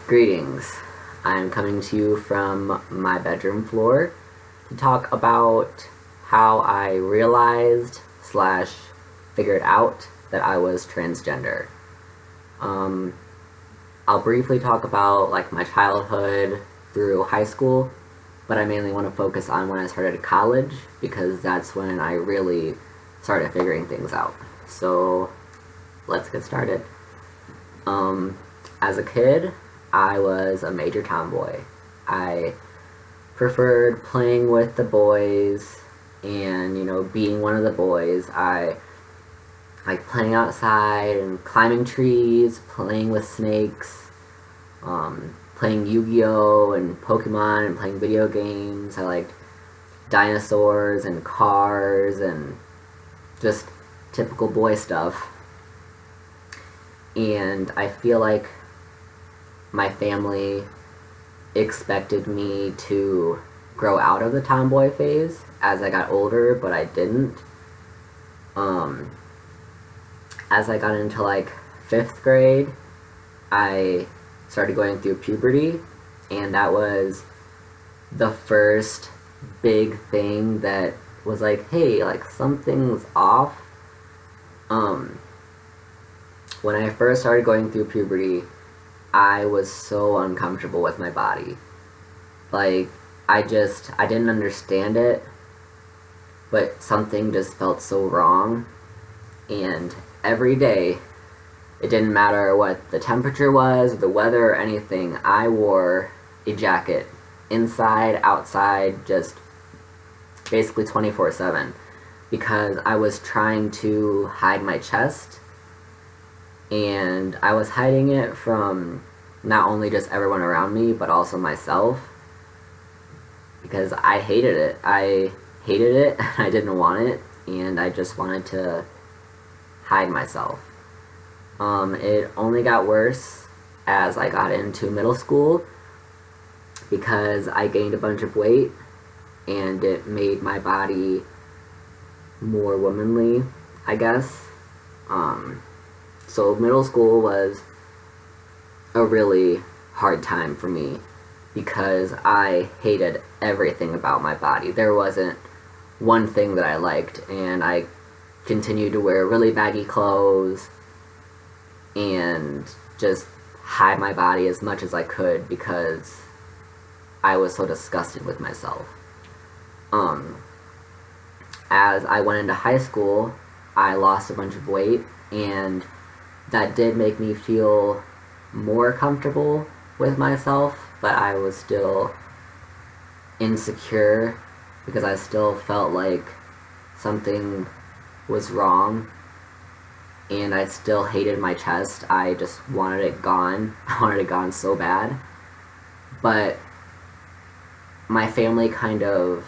Greetings. I'm coming to you from my bedroom floor to talk about how I realized slash figured out that I was transgender. Um, I'll briefly talk about like my childhood through high school, but I mainly want to focus on when I started college because that's when I really started figuring things out. So let's get started. As a kid, I was a major tomboy. I preferred playing with the boys and, being one of the boys. I like playing outside and climbing trees, playing with snakes, playing Yu-Gi-Oh! And Pokemon and playing video games. I liked dinosaurs and cars and just typical boy stuff. And I feel like my family expected me to grow out of the tomboy phase as I got older, but I didn't. As I got into like 5th grade, I started going through puberty, and that was the first big thing that was like, hey, like something's off. When I first started going through puberty, I was so uncomfortable with my body. Like, I didn't understand it, but something just felt so wrong. And every day, it didn't matter what the temperature was, the weather, or anything, I wore a jacket. Inside, outside, just basically 24/7. Because I was trying to hide my chest, and I was hiding it from not only just everyone around me, but also myself, because I hated it. I hated it, and I didn't want it, and I just wanted to hide myself. It only got worse as I got into middle school, because I gained a bunch of weight, and it made my body more womanly, I guess. So middle school was a really hard time for me because I hated everything about my body. There wasn't one thing that I liked, and I continued to wear really baggy clothes and just hide my body as much as I could because I was so disgusted with myself. As I went into high school, I lost a bunch of weight, and that did make me feel more comfortable with myself, but I was still insecure because I still felt like something was wrong, and I still hated my chest. I just wanted it gone. I wanted it gone so bad. But my family kind of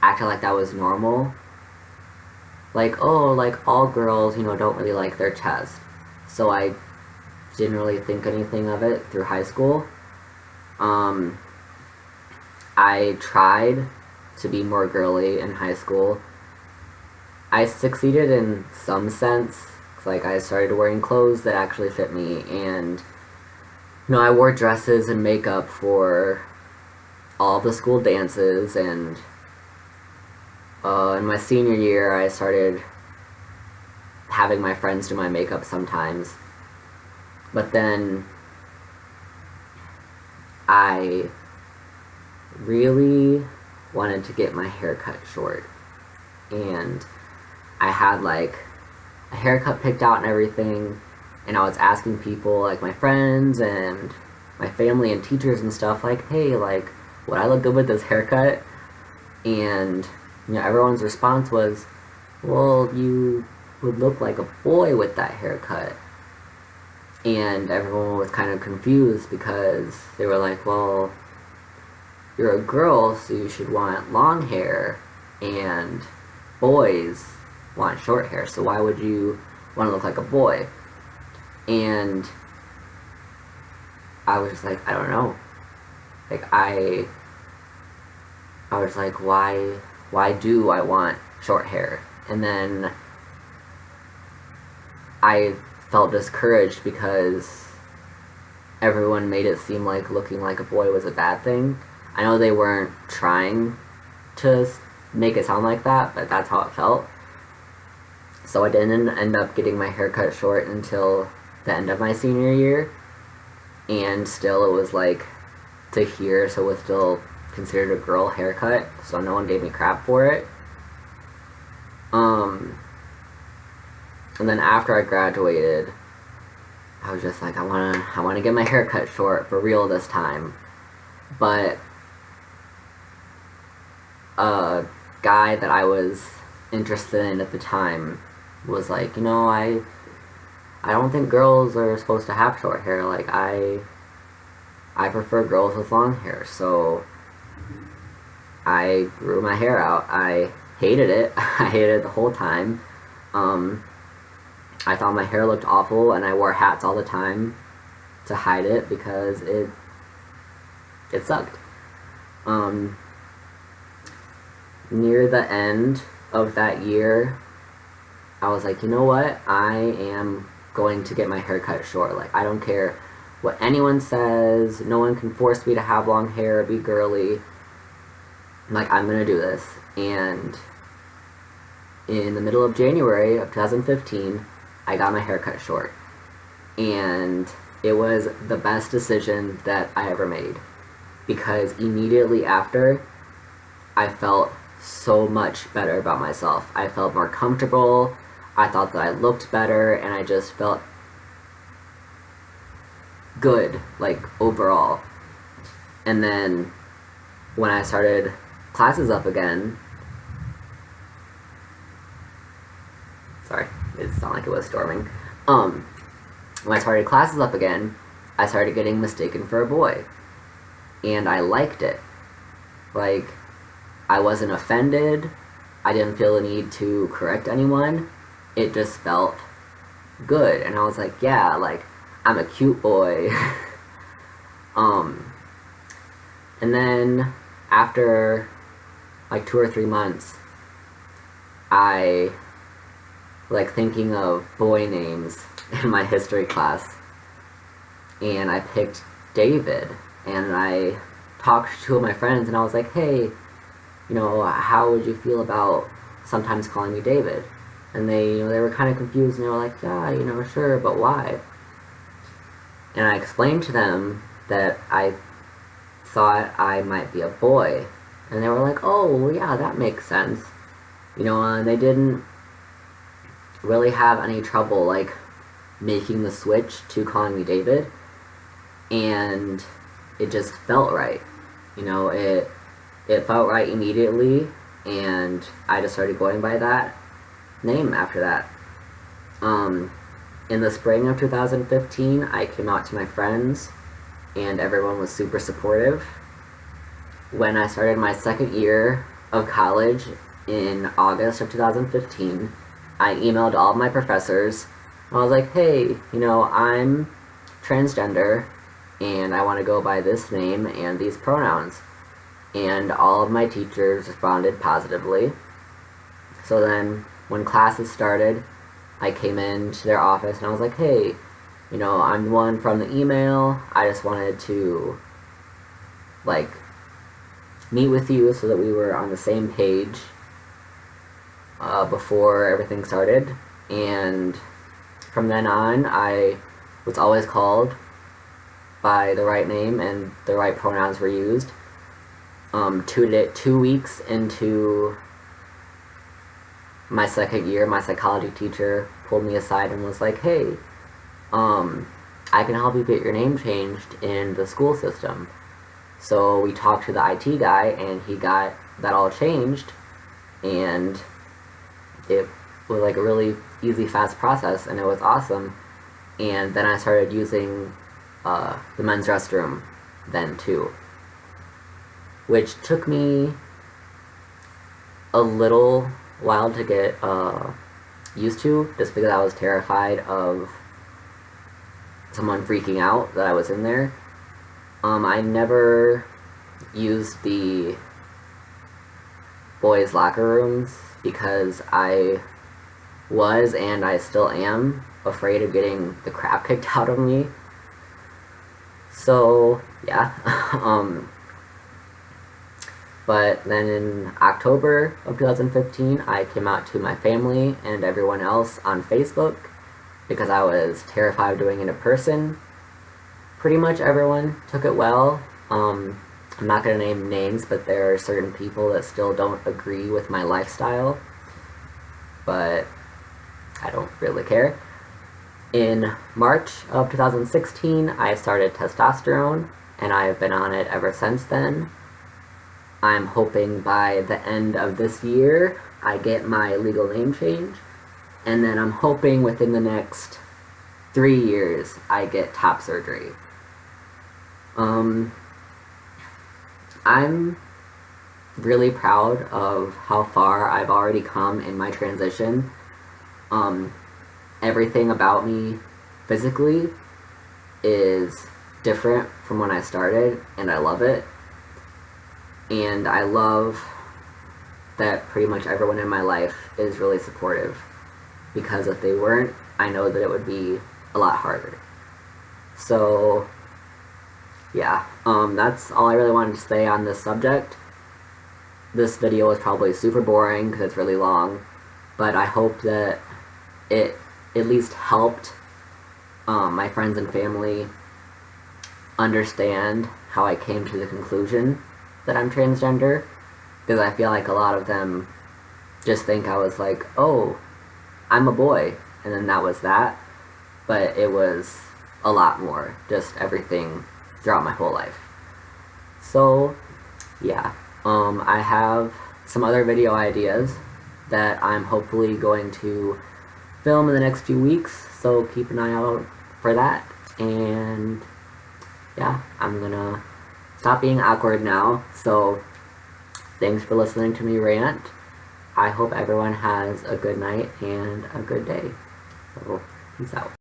acted like that was normal. Like, oh, like all girls, don't really like their chest. So I didn't really think anything of it through high school. I tried to be more girly in high school. I succeeded in some sense. Like, I started wearing clothes that actually fit me, and, I wore dresses and makeup for all the school dances, and in my senior year, I started having my friends do my makeup sometimes. But then I really wanted to get my hair cut short. And I had like a haircut picked out and everything. And I was asking people, like my friends and my family and teachers and stuff, like, hey, like, would I look good with this haircut? And everyone's response was, well, you would look like a boy with that haircut. And everyone was kind of confused because they were like, well, you're a girl, so you should want long hair, and boys want short hair, so why would you want to look like a boy? And I was just like, I don't know. Like, I was like, why do I want short hair? And then I felt discouraged because everyone made it seem like looking like a boy was a bad thing. I know they weren't trying to make it sound like that, but that's how it felt. So I didn't end up getting my hair cut short until the end of my senior year, and still it was like to here, so it was still considered a girl haircut, so no one gave me crap for it. And then after I graduated, I was just like, I wanna get my hair cut short for real this time. But a guy that I was interested in at the time was like, I don't think girls are supposed to have short hair. Like, I prefer girls with long hair. So I grew my hair out. I hated it. I hated it the whole time. I thought my hair looked awful, and I wore hats all the time to hide it because it sucked. Near the end of that year, I was like, you know what? I am going to get my hair cut short. Like, I don't care what anyone says. No one can force me to have long hair or be girly. Like, I'm gonna do this. And in the middle of January of 2015, I got my hair cut short. And it was the best decision that I ever made. Because immediately after, I felt so much better about myself. I felt more comfortable. I thought that I looked better, and I just felt good, like, overall. And then when I started classes up again, sorry, it sounded like it was storming. When I started classes up again, I started getting mistaken for a boy. And I liked it. Like, I wasn't offended. I didn't feel the need to correct anyone. It just felt good. And I was like, yeah, like, I'm a cute boy. And then after like 2 or 3 months, I like thinking of boy names in my history class, and I picked David, and I talked to two of my friends, and I was like, hey, how would you feel about sometimes calling me David? And they were kind of confused, and they were like, yeah, sure, but why? And I explained to them that I thought I might be a boy, and they were like, oh, well, yeah, that makes sense. And they didn't really have any trouble, like, making the switch to calling me David, and it just felt right. It felt right immediately, and I just started going by that name after that. In the spring of 2015, I came out to my friends, and everyone was super supportive. When I started my second year of college in August of 2015, I emailed all of my professors. I was like, hey, I'm transgender, and I want to go by this name and these pronouns. And all of my teachers responded positively. So then, when classes started, I came into their office and I was like, hey, I'm the one from the email. I just wanted to, like, meet with you so that we were on the same page before everything started. And from then on, I was always called by the right name and the right pronouns were used. 2 weeks into my second year, my psychology teacher pulled me aside and was like, hey, I can help you get your name changed in the school system. So we talked to the IT guy, and he got that all changed, and it was like a really easy, fast process, and it was awesome. And then I started using the men's restroom then too, which took me a little while to get used to, just because I was terrified of someone freaking out that I was in there. I never used the boys' locker rooms because I was, and I still am, afraid of getting the crap kicked out of me. So, yeah. But then in October of 2015, I came out to my family and everyone else on Facebook because I was terrified of doing it in person. Pretty much everyone took it well. I'm not going to name names, but there are certain people that still don't agree with my lifestyle. But I don't really care. In March of 2016, I started testosterone, and I've been on it ever since then. I'm hoping by the end of this year, I get my legal name change, and then I'm hoping within the next 3 years, I get top surgery. I'm really proud of how far I've already come in my transition. Everything about me physically is different from when I started, and I love it. And I love that pretty much everyone in my life is really supportive, because if they weren't, I know that it would be a lot harder. So, yeah, that's all I really wanted to say on this subject. This video is probably super boring because it's really long, but I hope that it at least helped my friends and family understand how I came to the conclusion that I'm transgender, because I feel like a lot of them just think I was like, oh, I'm a boy, and then that was that, but it was a lot more, just everything throughout my whole life. So, yeah, I have some other video ideas that I'm hopefully going to film in the next few weeks, so keep an eye out for that. And yeah, I'm gonna stop being awkward now. So thanks for listening to me rant. I hope everyone has a good night and a good day. So peace out.